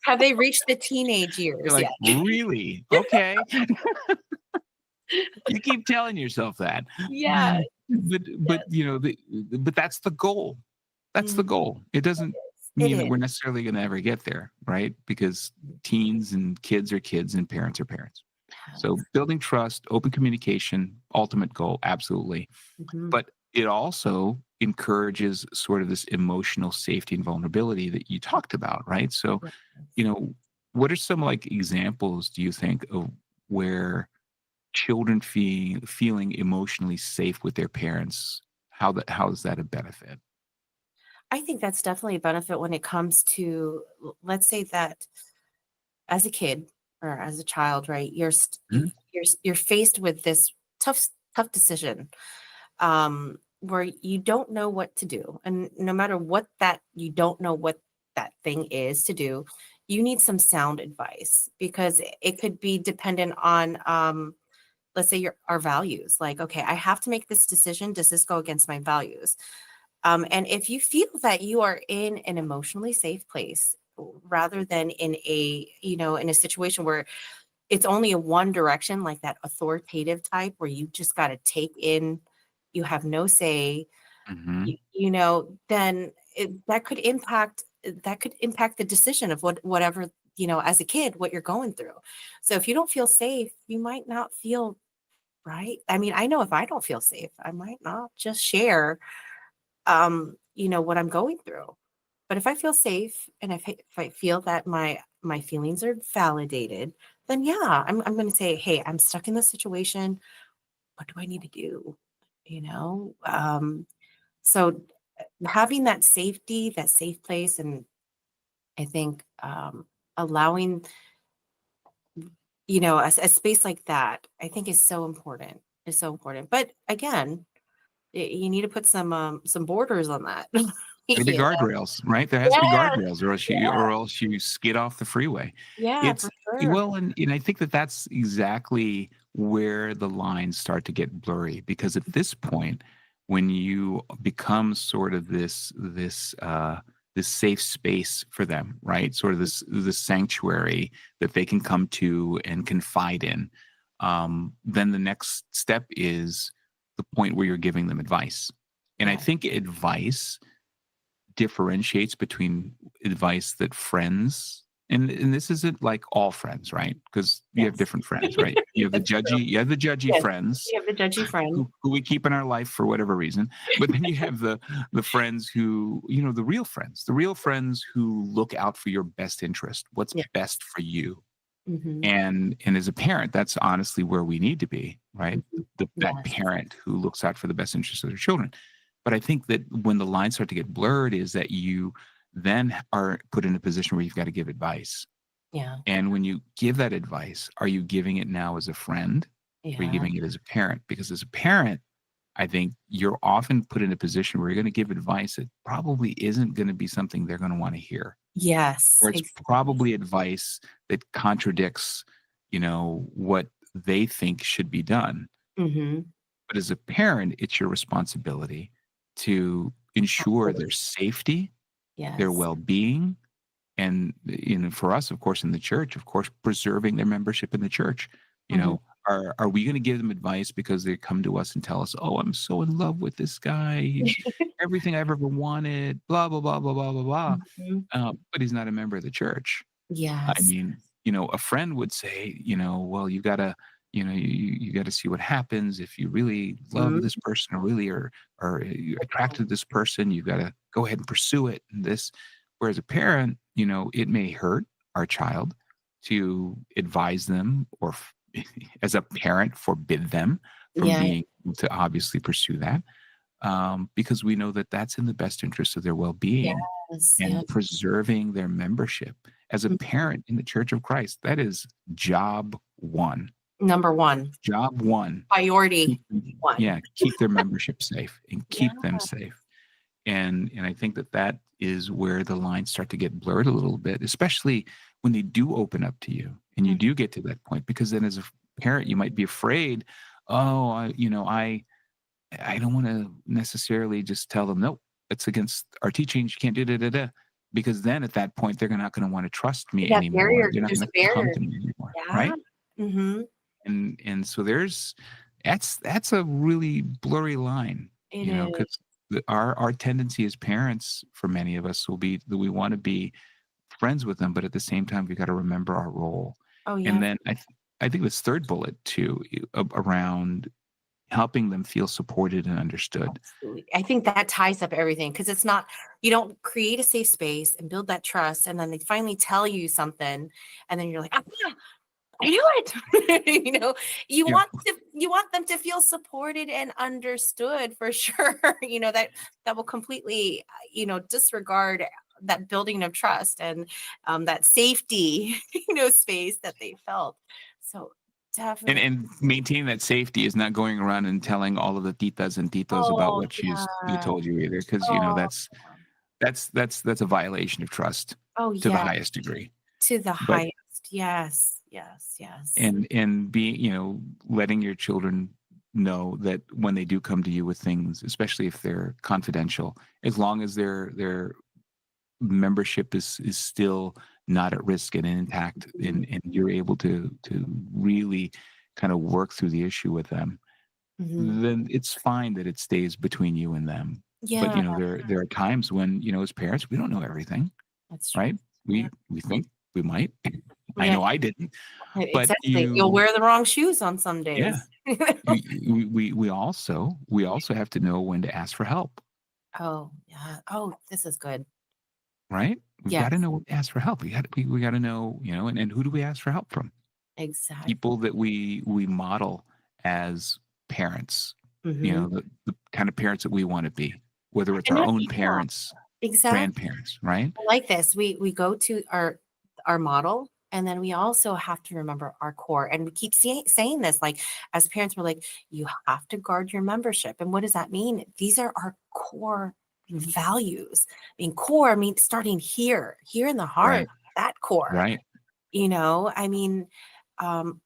Have they reached the teenage years You're like, yet? really? Okay. You keep telling yourself that. Yeah. But but that's the goal. That's the goal. It doesn't mean that we're necessarily going to ever get there, right? Because teens and kids are kids and parents are parents. So building trust, open communication, ultimate goal, absolutely. But it also encourages sort of this emotional safety and vulnerability that you talked about, right? So, what are some like examples, do you think, of where children feeling emotionally safe with their parents? How is that a benefit? I think that's definitely a benefit when it comes to, let's say that as a kid or as a child, right? You're faced with this tough decision, where you don't know what to do, and no matter what that you don't know what that thing is to do, you need some sound advice, because it could be dependent on, let's say our values. Like, okay, I have to make this decision. Does this go against my values? And if you feel that you are in an emotionally safe place, rather than in a situation where it's only a one direction, like that authoritative type where you just got to take in, you have no say, then that could impact the decision of whatever, as a kid, what you're going through. So if you don't feel safe, you might not feel right. I mean, I know if I don't feel safe, I might not just share, what I'm going through. But if I feel safe, and if I feel that my feelings are validated, then yeah, I'm going to say, hey, I'm stuck in this situation. What do I need to do? So having that safety, that safe place, and I think allowing, a space like that, I think is so important. Is so important. But again, you need to put some borders on that. There be guardrails, right? There has to be guardrails, or else you skid off the freeway. Yeah, It's for sure. well, and I think that's exactly where the lines start to get blurry, because at this point, when you become sort of this safe space for them, right? Sort of this sanctuary that they can come to and confide in. Then the next step is the point where you're giving them advice. And I think advice differentiates between advice that friends, and this isn't like all friends, right? Because you have different friends, right? You have the judgy friends. You have the judgy friend who we keep in our life for whatever reason. But then you have the friends who, the real friends who look out for your best interest. What's best for you? Mm-hmm. And as a parent, that's honestly where we need to be, right? That Yes. parent who looks out for the best interests of their children. But I think that when the lines start to get blurred is that you then are put in a position where you've got to give advice. Yeah. And when you give that advice, are you giving it now as a friend? Or are you Yeah. giving it as a parent? Because as a parent, I think you're often put in a position where you're going to give advice that probably isn't going to be something they're going to want to hear, Yes. or it's Exactly. probably advice that contradicts, what they think should be done. Mm-hmm. But as a parent, it's your responsibility to ensure Absolutely. their safety, their Yes. well-being, and for us, of course, in the church, of course, preserving their membership in the church. Mm-hmm. Are we going to give them advice because they come to us and tell us, "Oh, I'm so in love with this guy. He's everything I've ever wanted." Blah blah blah blah blah blah blah. Mm-hmm. But he's not a member of the church. I Yes. mean, a friend would say, well, you gotta, you got to see what happens if you really love Mhm. this person or really are you attracted to this person. You got to go ahead and pursue it. And this, whereas a parent, it may hurt our child to advise them or as a parent forbid them from Yeah. being able to obviously pursue that, because we know that that's in the best interest of their well-being Yes. Yeah. and preserving their membership. As a Mhm. parent in the Church of Christ, that is job one. Number one. Job one. Priority one. Yeah, keep their membership safe and keep Yeah. them safe. And I think that is where the lines start to get blurred a little bit, especially when they do open up to you and you Mhm. do get to that point. Because then as a parent, you might be afraid, oh, I don't want to necessarily just tell them, nope, it's against our teachings. You can't do da da da. Because then at that point, they're not going to want to trust me That anymore. barrier. They're not There's going a to come barrier. to me anymore, Yeah. right? Mm-hmm. And so that's a really blurry line, It is. because our tendency as parents, for many of us, will be that we want to be friends with them, but at the same time, we got to remember our role. Oh, And yes. then I think this third bullet too, around helping them feel supported and understood. Absolutely. I think that ties up everything because it's not, you don't create a safe space and build that trust. And then they finally tell you something. And then you're like, yeah, I knew it. You Yeah. want them to feel supported and understood for sure. That will completely, disregard that building of trust and that safety, space that they felt. So definitely. And maintaining that safety is not going around and telling all of the titas and titos about Oh, what she yeah. told you either, because Oh, that's a violation of trust oh, to the yeah. highest degree. To the But highest. Yes. Yes. Yes. and being, letting your children know that when they do come to you with things, especially if they're confidential, as long as their membership is still not at risk and intact, and you're able to really kind of work through the issue with them, Mhm. then it's fine that it stays between you and them. But Yeah, there are times when, as parents, we don't know everything, that's true. right? Yeah. We think we might. I Yeah, know I didn't, but exactly. You'll wear the wrong shoes on some yeah, days. we also have to know when to ask for help, Oh, yeah. Oh, this is good. right? We've got to Yes, know when to ask for help. We got to know, and who do we ask for help from? exactly. People that we model as parents, Mhm. the kind of parents that we want to be, whether it's And our not, own yeah, parents, exactly. grandparents, right? I like this. We go to our model, and then we also have to remember our core. And we keep saying this, like as parents, we're like, you have to guard your membership. And what does that mean? These are our core values. Core, starting here in the heart, Right, that core. right. I mean,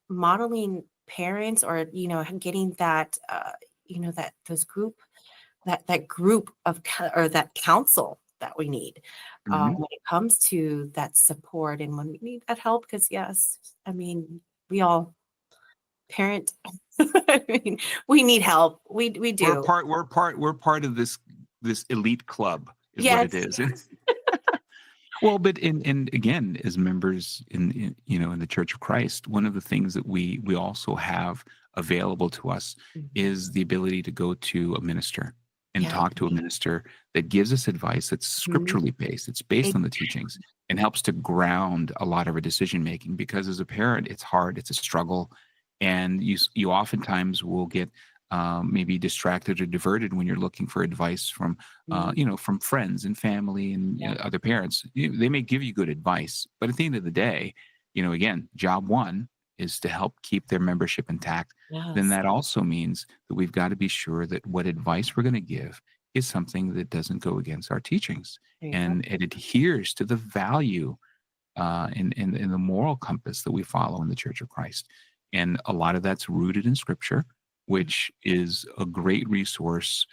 modeling parents or getting that that those group that group of or that counsel that we need Mhm. when it comes to that support and when we need that help, because yes, we all parent. We need help, we do. We're part of this elite club is what it Yes. is. Well, but and again, as members in the Church of Christ, one of the things that we also have available to us Mhm. is the ability to go to a minister. and Yeah. talk to a minister that gives us advice that's Mhm. scripturally based, it's based on the Exactly. teachings, and helps to ground a lot of our decision making. Because as a parent, it's hard, it's a struggle, and you oftentimes will get maybe distracted or diverted when you're looking for advice from Mm, from friends and family and yeah. other parents. They may give you good advice, but at the end of the day, again, job one is to help keep their membership intact. Then Yes. that also means that we've got to be sure that what advice we're going to give is something that doesn't go against our teachings, There you go. and it adheres to the value in the moral compass that we follow in the Church of Christ. And a lot of that's rooted in Scripture, Mhm. which is a great resource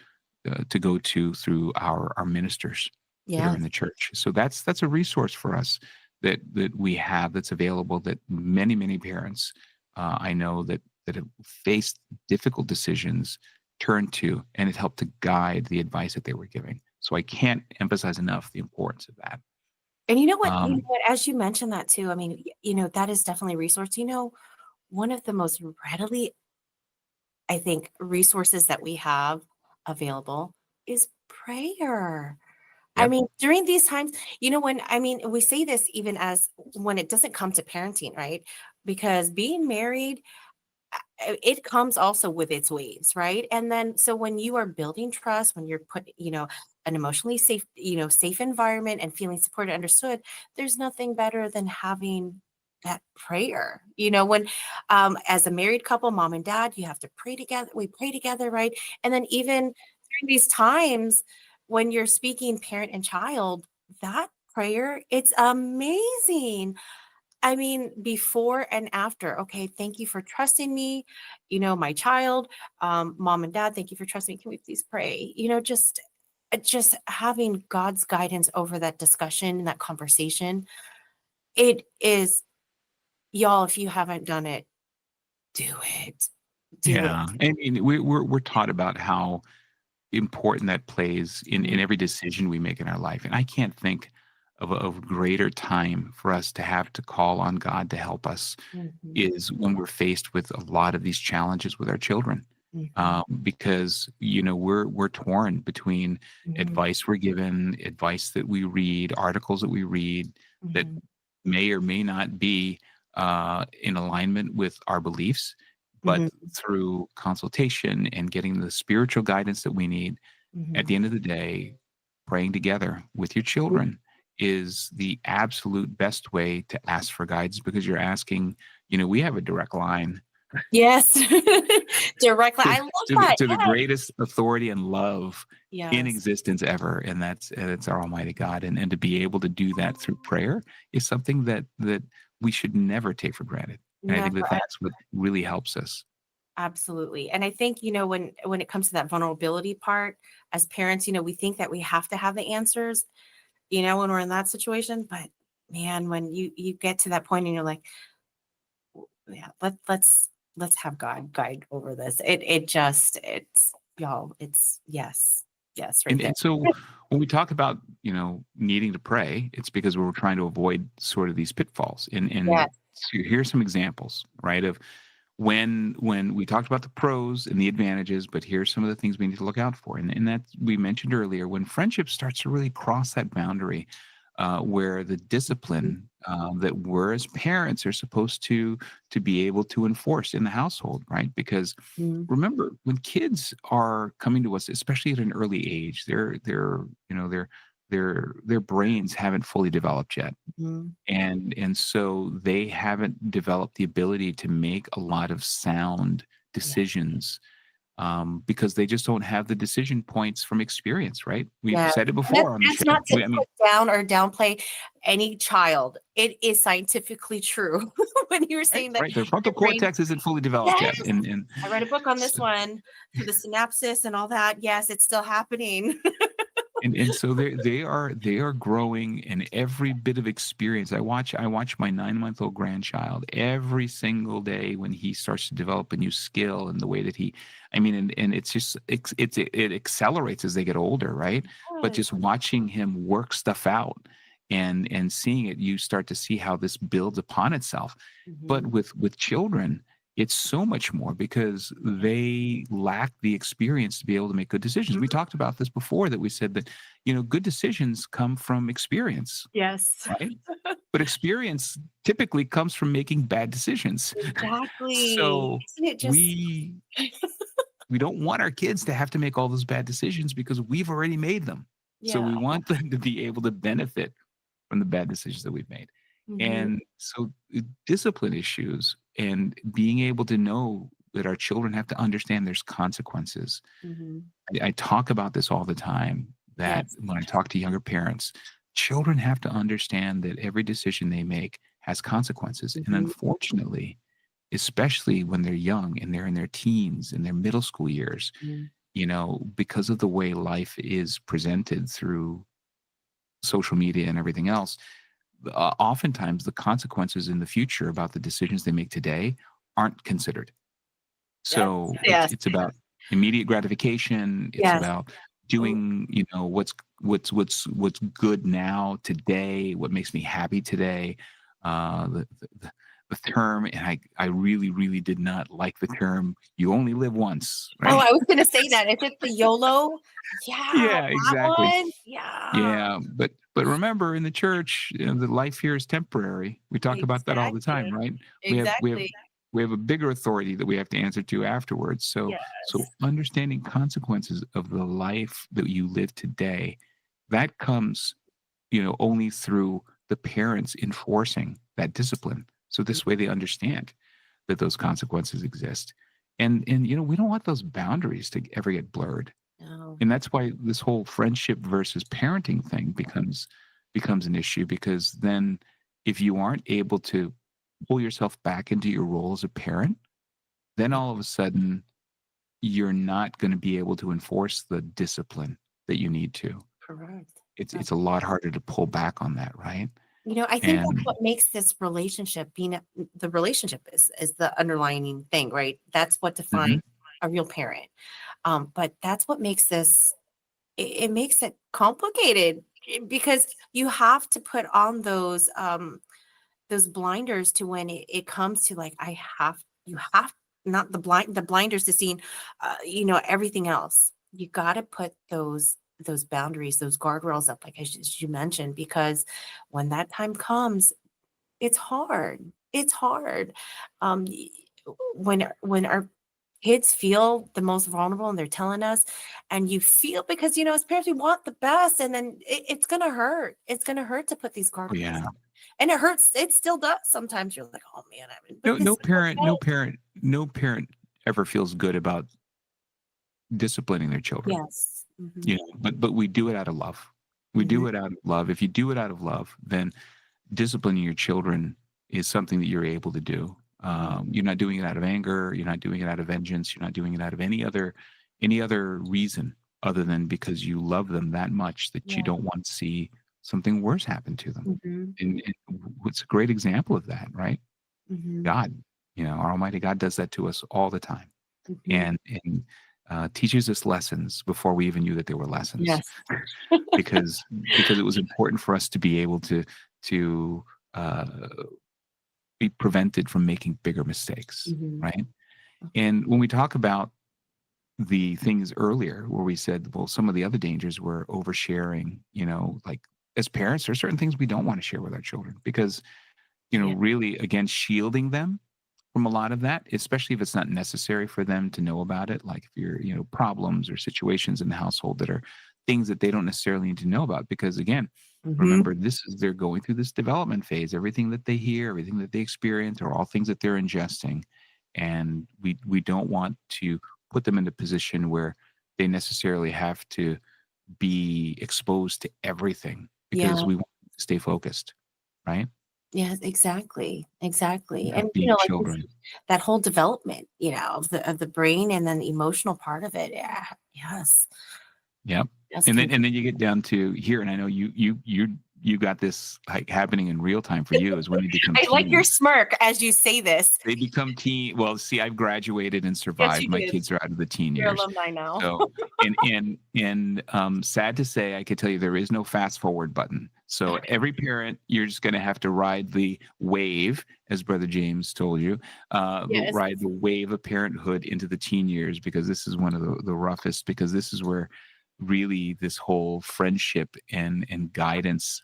to go to through our ministers that are in Yes. the church. So that's a resource for us that we have, that's available, that many parents I know that have faced difficult decisions turn to, and it helped to guide the advice that they were giving. So I can't emphasize enough the importance of that. And you know what? You know Um, what? As you mentioned that too, I mean, that is definitely a resource. One of the most readily, I think, resources that we have available is prayer. I yep. mean, during these times, we say this even as when it doesn't come to parenting, right? Because being married, it comes also with its waves, right? And then so when you are building trust, when you're put, an emotionally safe, safe environment and feeling supported, understood, there's nothing better than having that prayer. When as a married couple, mom and dad, you have to pray together. We pray together, right? And then even during these times when you're speaking parent and child, that prayer, it's amazing. I mean, before and after. Okay, thank you for trusting me, my child. Mom and dad, thank you for trusting me. Can we please pray? Just having God's guidance over that discussion and that conversation. It is, y'all, if you haven't done it, do it. Do it. Yeah, I mean, we're taught about how important that plays in Mhm, every decision we make in our life, and I can't think of greater time for us to have to call on God to help us mhm, is when we're faced with a lot of these challenges with our children. mhm, Because we're torn between mhm, advice we're given, advice that we read, articles that we read that mhm, may or may not be in alignment with our beliefs, but mhm, through consultation and getting the spiritual guidance that we need, at mhm. the end of the day, praying together with your children is the absolute best way to ask for guidance, because you're asking, we have a direct line Yes. Directly. to I love that. to the Yes. greatest authority and love in Yes. existence ever, and that's our Almighty God. And to be able to do that through prayer is something that we should never take for granted. And I think that Never. that's what really helps us. Absolutely. And I think, when it comes to that vulnerability part, as parents, we think that we have to have the answers, when we're in that situation. But man, when you get to that point and you're like, yeah, let's have God guide over this. It's y'all, it's yes, yes, right there. And so when we talk about, needing to pray, it's because we're trying to avoid sort of these pitfalls. And Yes. so here's some examples, right, of when we talked about the pros and the advantages, but here's some of the things we need to look out for. And that we mentioned earlier, when friendship starts to really cross that boundary, where the discipline that we're as parents are supposed to be able to enforce in the household, right? Because Mhm, remember, when kids are coming to us, especially at an early age, their brains haven't fully developed yet, mhm. and so they haven't developed the ability to make a lot of sound Yeah. decisions, because they just don't have the decision points from experience, right? We've Yeah. said it And that's before on the that's show. not to I mean, put down or downplay any child. It is scientifically true when you're right, saying that right. Their frontal your brain. cortex isn't fully developed Yes. yet, and I read a book on this so, one to the synapses and all that. Yes, it's still happening. and so they are growing in every bit of experience. I watch my 9-month-old grandchild every single day when he starts to develop a new skill, and the way that I mean, and it's just it accelerates as they get older, right? But Yes. just watching him work stuff out and seeing it, you start to see how this builds upon itself. But Mhm. with children, it's so much more because they lack the experience to be able to make good decisions. We talked about this before, that we said that, good decisions come from experience, Yes. right? But experience typically comes from making bad decisions. Exactly. So Isn't it just we we don't want our kids to have to make all those bad decisions because we've already made them. So yeah. we want them to be able to benefit from the bad decisions that we've made. Mhm. And so discipline issues and being able to know that our children have to understand there's consequences. Mhm. I talk about this all the time, that Yes. when I talk to younger parents, children have to understand that every decision they make has consequences. And Mhm. unfortunately, especially when they're young and they're in their teens and their middle school years, Mhm. because of the way life is presented through social media and everything else, oftentimes the consequences in the future about the decisions they make today aren't considered. Yes. So Yes. it's about immediate gratification. It's Yes. about Mm. doing, what's good now, today, what makes me happy today. The term, and I really, really did not like the term, "You only live once," Oh, right? I was gonna say that. Is it the YOLO? Yeah, Yeah, that exactly. one? Yeah. Yeah, but remember, in the church, the life here is temporary. We talk about that all the time, Exactly. right? We have we have Exactly. we have a bigger authority that we have to answer to afterwards. So Yes. understanding consequences of the life that you live today, that comes, only through the parents enforcing that discipline. So this way they understand that those consequences exist. And we don't want those boundaries to ever get blurred. No. And that's why this whole friendship versus parenting thing becomes an issue, because then if you aren't able to pull yourself back into your role as a parent, then Yeah, all of a sudden you're not going to be able to enforce the discipline that you need to. correct. It's a lot harder to pull back on that, right? I think that's And what makes this relationship the relationship is the underlining thing, right? That's what mhm, defines a real parent. But that's what makes this it makes it complicated because you have to put on those blinders to when it comes to like you have not the blinders to seeing everything else. You got to put those boundaries, those guardrails up, like as you mentioned, because when that time comes, it's hard. It's hard. Y- when our kids feel the most vulnerable and they're telling us, and you feel, because as parents we want the best, and then it's gonna hurt. It's gonna hurt to put these oh guardrails yeah. up. And it hurts. It still does. Sometimes you're like, oh man, but No this no is parent, okay. no parent ever feels good about disciplining their children. Yes. Hmm. But we do it out of love. We Hmm. do it out of love. If you do it out of love, then disciplining your children is something that you're able to do. You're not doing it out of anger. You're not doing it out of vengeance. You're not doing it out of any other reason other than because you love them that much that you Yeah. don't want to see something worse happen to them. Hmm. And what's a great example of that, right? Hmm. God, our Almighty God does that to us all the time, Hmm. and teaches us lessons before we even knew that there were lessons, Yes. because it was important for us to be able to uh, be prevented from making bigger mistakes, Hmm. right? And when we talk about the things earlier where we said, well, some of the other dangers were oversharing, like as parents, there are certain things we don't want to share with our children because, Yeah. really, again, shielding them from a lot of that, especially if it's not necessary for them to know about it. Like if you're, problems or situations in the household that are things that they don't necessarily need to know about. Because again, Hmm. remember, they're going through this development phase. Everything that they hear, everything that they experience are all things that they're ingesting. And we don't want to put them in a position where they necessarily have to be exposed to everything because Yeah. we want them to stay focused, right? Yes, exactly. Exactly. And Being like you children. said, that whole development, of the brain and then the emotional part of it. Yeah. Yes. Yep. Yes. And Can then you get down to here, and I know you you got this like happening in real time for you is when they become I like your teens. smirk as you say this. They become teen. Well, see, I've graduated and Yes, survived. you My did. kids are out of the teen You're years. alumni now. So, and sad to say, I could tell you there is no fast forward button. So Okay. every parent, you're just going to have to ride the wave, as Brother James told you, Yes. ride the wave of parenthood into the teen years, because this is one of the roughest, because this is where really this whole friendship and guidance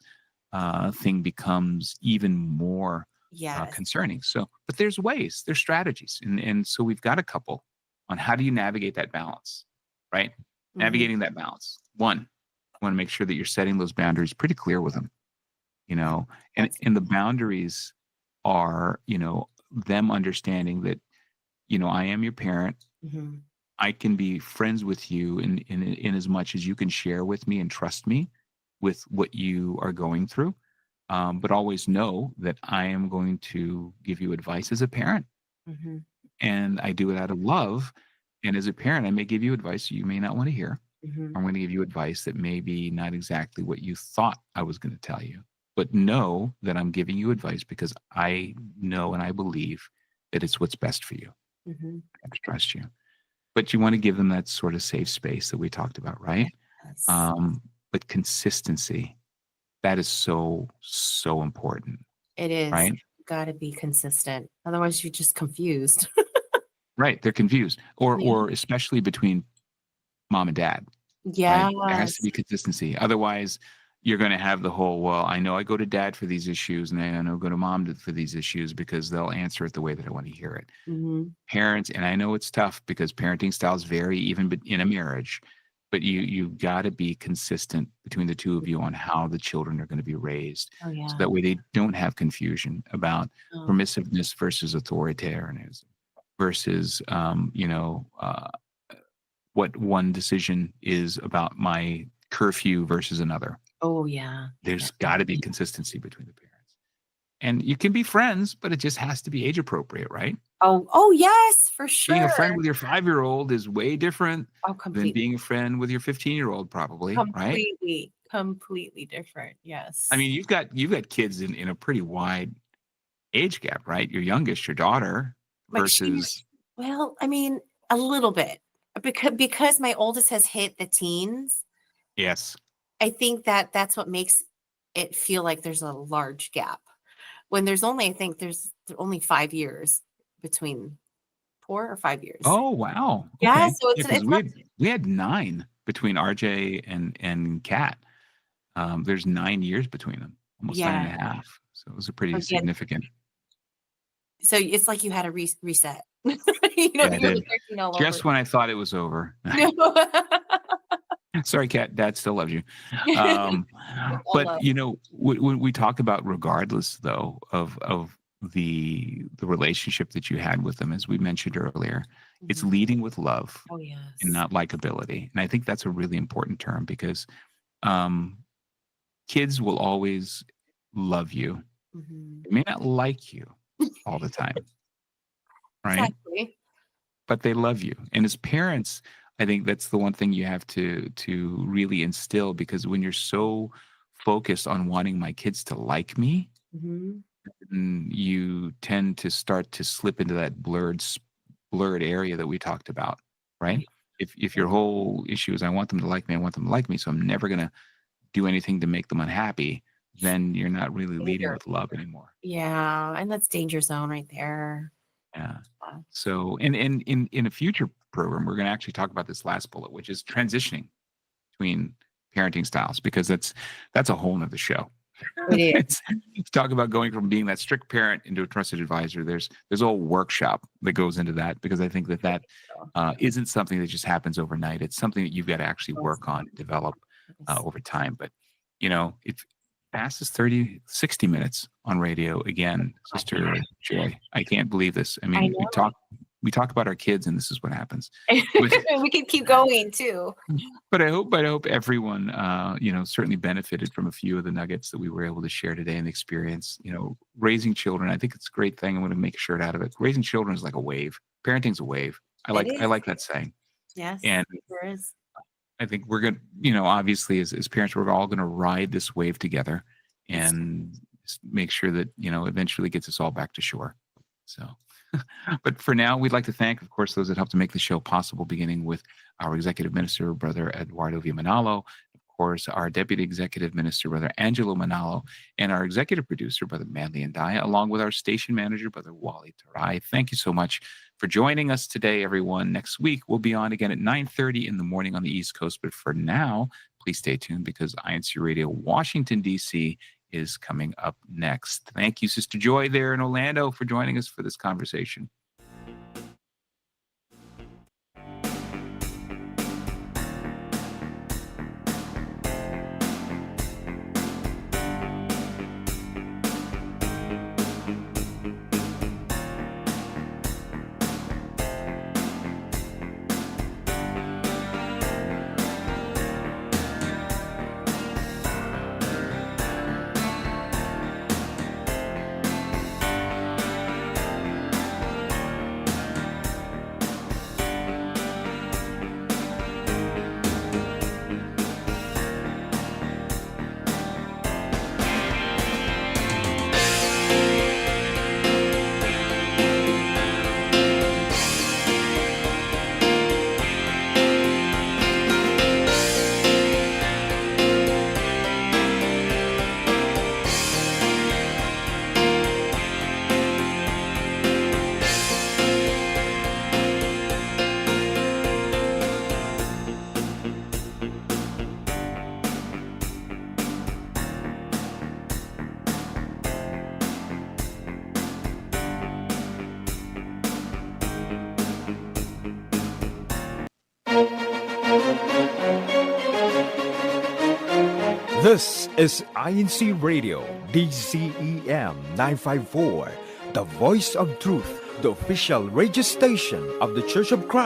thing becomes even more Yes. concerning. So, but there's ways, there's strategies, and so we've got a couple on how do you navigate that balance, right? Mhm. Navigating that balance. One, you want to make sure that you're setting those boundaries pretty clear with them, you know, and the boundaries are, you know, them understanding that, you know, I am your parent. Mhm. I can be friends with you in as much as you can share with me and trust me with what you are going through. But always know that I am going to give you advice as a parent, Mhm. and I do it out of love. And as a parent, I may give you advice you may not want to hear. Mhm. I'm going to give you advice that may be not exactly what you thought I was going to tell you. But know that I'm giving you advice because I know and I believe that it's what's best for you. Mhm. I have to trust you. But you want to give them that sort of safe space that we talked about, right? Yes. But consistency, that is so, so important, It is. right? You got to be consistent. Otherwise, you're just confused. Right. They're confused. Yeah. Or especially between mom and dad, right? There has to Yes. be consistency. Otherwise, you're going to have the whole, well, I know I go to dad for these issues and I know I go to mom for these issues because they'll answer it the way that I want to hear it. Mhm. Parents, and I know it's tough because parenting styles vary even in a marriage, but you got to be consistent between the two of you on how the children are going to be raised. Oh yeah. So that way they don't have confusion about Oh. permissiveness versus authoritarianism versus, what one decision is about my curfew versus another. Oh yeah. There's got to be consistency between the parents. And you can be friends, but it just has to be age appropriate, right? Oh yes, for sure. Being a friend with your 5-year-old is way different Oh, than completely. being a friend with your 15-year-old, probably, right? Completely different. Yes. I mean, you've got kids in a pretty wide age gap, right? Your youngest, your daughter, Like she's versus well, I mean, a little bit because my oldest has hit the teens. yes. I think that that's what makes it feel like there's a large gap when there's only, I think there's only 5 years between 4 or 5 years. Oh, wow. Yeah, Okay. so Yeah, it's 'cause not. we had 9 between RJ and Kat. There's 9 years between them, almost 9 Yeah. and a half. So it was a pretty Again, significant. so it's like you had a reset. You Yeah, I you're did. 13 all over. Just when I thought it was over. Sorry, Kat. Dad still loves you. All But love. you know, when we talk about, regardless though of the relationship that you had with them, as we mentioned earlier, it's Mhm. leading with love Oh and yes. not likability. And I think that's a really important term because um, kids will always love you. Mhm. They may not like you all the time, right? Exactly. But they love you. And as parents, I think that's the one thing you have to really instill, because when you're so focused on wanting my kids to like me, Mhm. you tend to start to slip into that blurred area that we talked about, Oh right? yeah. If your whole issue is I want them to like me, I want them to like me, so I'm never gonna do anything to make them unhappy, then you're not really leading Danger. with love anymore. Yeah, and that's danger zone right there. Yeah. Yeah. So, and in a future program, we're going to actually talk about this last bullet, which is transitioning between parenting styles, because that's a whole nother show. It is. It's talk about going from being that strict parent into a trusted advisor. There's a whole workshop that goes into that, because I think that isn't something that just happens overnight. It's something that you've got to actually work on and develop over time. But you know, it's passes 60 minutes on radio again, Sister Joy. I can't believe this. I I mean, know. we talk about our kids, and this is what happens. We could keep going too. But I hope everyone, certainly benefited from a few of the nuggets that we were able to share today and experience. You know, raising children, I think it's a great thing. I'm going to make a shirt out of it. Raising children is like a wave. Parenting's a wave. I It is. like that saying. Yes, And there is. I think we're going to, obviously as parents, we're all going to ride this wave together. and make sure that, eventually gets us all back to shore. So, but for now, we'd like to thank, of course, those that helped to make the show possible, beginning with our executive minister, Brother Eduardo Villamanalo, of course, our deputy executive minister, Brother Angelo Manalo, and our executive producer, Brother Manley Andaya, along with our station manager, Brother Wally Tarai. Thank you so much for joining us today, everyone. Next week, we'll be on again at 9:30 in the morning on the East Coast. But for now, please stay tuned because INC Radio Washington, D.C. is coming up next. Thank you, Sister Joy there in Orlando, for joining us for this conversation. This is INC Radio, DCEM 954, the voice of truth, the official radio station of the Church of Christ.